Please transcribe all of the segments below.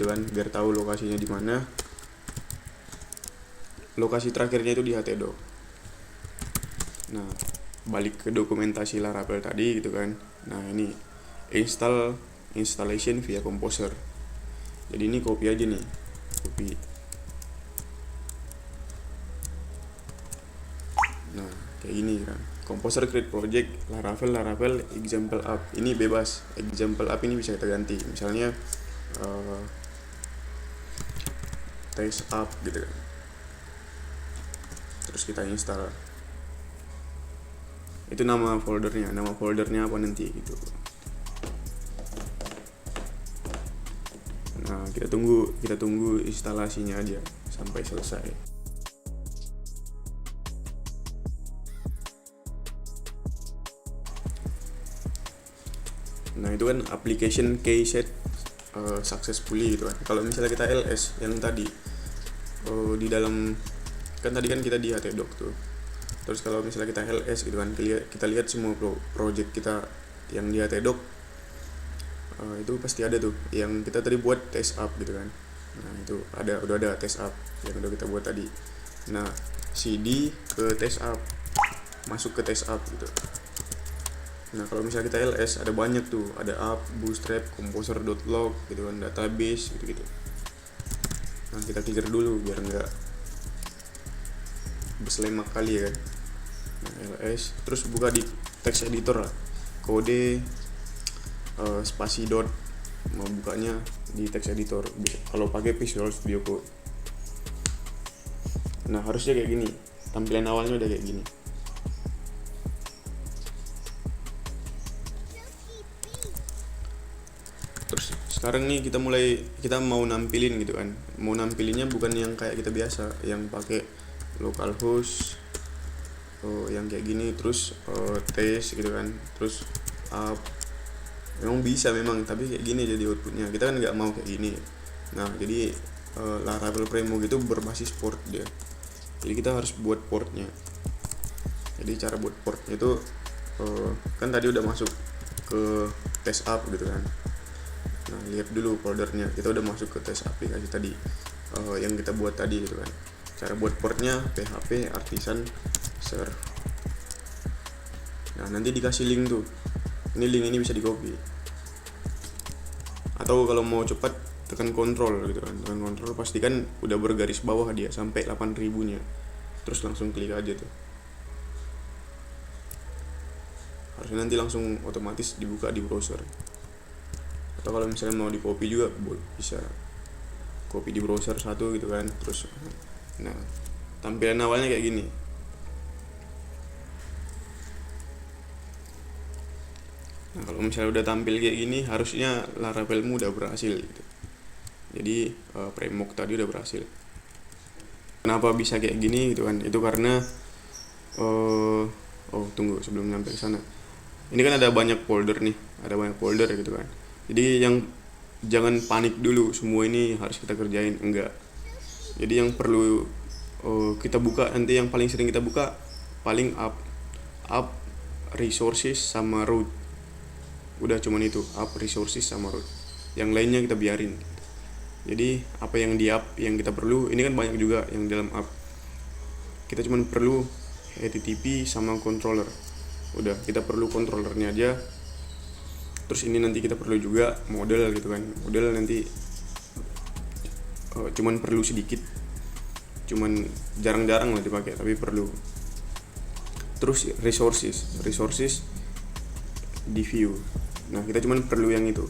gitu kan, biar tahu lokasinya di mana. Lokasi terakhirnya itu di htdoc. Nah, balik ke dokumentasi Laravel tadi gitu kan. Nah, ini installation via Composer. Jadi ini copy aja nih, copy. Nah, kayak gini kan. Composer create project Laravel example app. Ini bebas. Example app ini bisa kita ganti. Misalnya test app gitu kan. Terus kita install. Itu nama foldernya apa nanti gitu. Nah, kita tunggu instalasinya aja sampai selesai. Nah, itu kan application key set successfully gitu kan. Kalau misalnya kita ls yang tadi di dalam kan tadi kan kita di htdoc tuh. Terus kalau misalnya kita ls gitu kan, kita lihat semua project kita yang di htdoc, itu pasti ada tuh yang kita tadi buat test app gitu kan. Nah, itu udah ada test app yang udah kita buat tadi. Nah, cd ke test app, masuk ke test app gitu. Nah, kalau misalnya kita ls ada banyak tuh, ada app, bootstrap, composer.log gitu kan, database gitu-gitu. Nah, kita clear dulu biar enggak berselemak kali ya kan. Nah, ls terus buka di text editor lah, kode spasi dot, mau bukanya di text editor bisa kalau pakai Visual Studio Code. Nah, harusnya kayak gini, tampilan awalnya udah kayak gini. Terus sekarang nih kita mau nampilin gitu kan, mau nampilinnya bukan yang kayak kita biasa yang pakai localhost yang kayak gini, terus test gitu kan, terus app. Memang bisa tapi kayak gini jadi outputnya, kita kan nggak mau kayak gini. Nah, jadi Laravel framework itu berbasis port dia, jadi kita harus buat portnya. Jadi cara buat portnya itu kan tadi udah masuk ke test app gitu kan. Nah, lihat dulu foldernya, kita udah masuk ke test aplikasi tadi yang kita buat tadi gitu kan. Cara buat portnya php artisan serve. Nah, nanti dikasih link tuh, ini link ini bisa di copy, atau kalau mau cepat tekan kontrol gitu kan, tekan kontrol, pastikan udah bergaris bawah dia sampai 8000 nya, terus langsung klik aja tuh, harusnya nanti langsung otomatis dibuka di browser. Atau kalau misalnya mau di copy juga bisa copy di browser satu gitu kan. Terus nah, tampilan awalnya kayak gini. Nah, kalau misalnya udah tampil kayak gini, harusnya Laravelmu udah berhasil gitu. Jadi framework tadi udah berhasil. Kenapa bisa kayak gini gitu kan? Itu karena tunggu sebelum nyampe ke sana. Ini kan ada banyak folder gitu kan. Jadi jangan panik dulu, semua ini harus kita kerjain, enggak. Jadi yang perlu kita buka nanti, yang paling sering kita buka paling app resources sama root. Udah cuman itu, app resources sama root. Yang lainnya kita biarin. Jadi apa yang di app yang kita perlu, ini kan banyak juga yang dalam app. Kita cuman perlu HTTP sama controller. Udah, kita perlu controllernya aja. Terus ini nanti kita perlu juga model gitu kan. Model nanti cuman perlu sedikit, cuman jarang-jarang lah dipakai, tapi perlu. Terus resources di view. Nah, kita cuman perlu yang itu,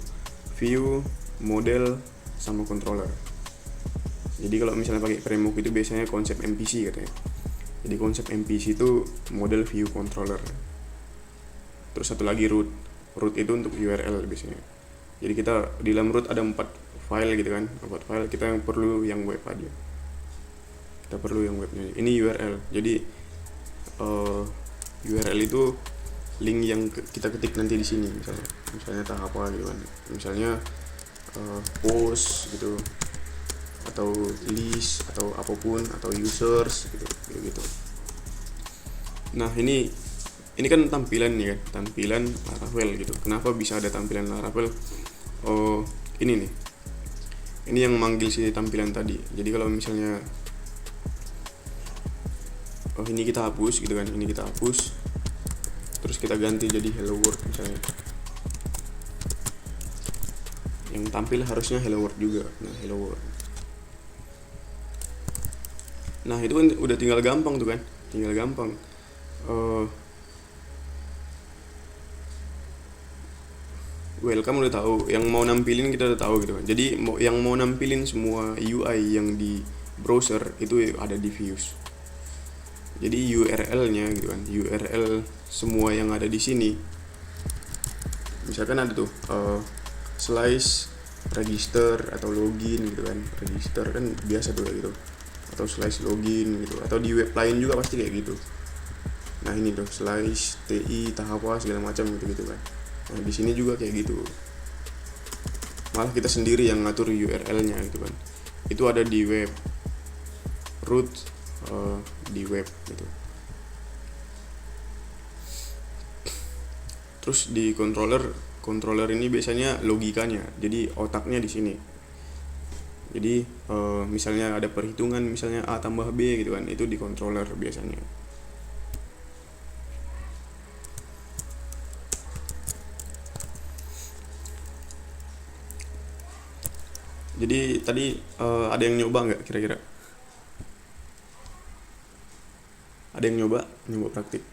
view, model, sama controller. Jadi kalau misalnya pakai framework itu biasanya konsep MPC katanya. Jadi konsep MPC itu model, view, controller. Terus satu lagi root itu untuk URL biasanya. Jadi kita di dalam root ada 4 file gitu kan, 4 file, kita yang perlu yang web aja. Kita perlu yang webnya. Ini URL. Jadi URL itu link yang kita ketik nanti di sini, misalnya entah apa gitu kan. Misalnya post gitu, atau list, atau apapun, atau users gitu. Nah, ini kan tampilan nih kan, tampilan Laravel gitu. Kenapa bisa ada tampilan Laravel? Ini nih, Ini yang manggil si tampilan tadi. Jadi kalau misalnya ini kita hapus gitu kan, ini kita hapus, terus kita ganti jadi hello world misalnya. Yang tampil harusnya hello world juga. Nah, hello world. Nah, itu kan udah tinggal gampang tuh kan, tinggal gampang. Welcome udah tahu, yang mau nampilin kita udah tahu gitu kan. Jadi yang mau nampilin semua UI yang di browser itu ada di views. Jadi URL-nya gitu kan, URL semua yang ada di sini. Misalkan ada tuh slice register atau login gitu kan. Register kan biasa tuh kayak gitu. Atau slice login gitu. Atau di web lain juga pasti kayak gitu. Nah, ini tuh slice TI tahap apa segala macam gitu kan. Nah, di sini juga kayak gitu. Malah kita sendiri yang ngatur URL-nya gitu kan. Itu ada di web root di web gitu. Terus di controller ini biasanya logikanya, jadi otaknya di sini. Jadi misalnya ada perhitungan, misalnya A tambah B gitu kan, itu di controller biasanya. Jadi tadi ada yang nyoba nggak kira-kira? Ada yang nyoba praktik?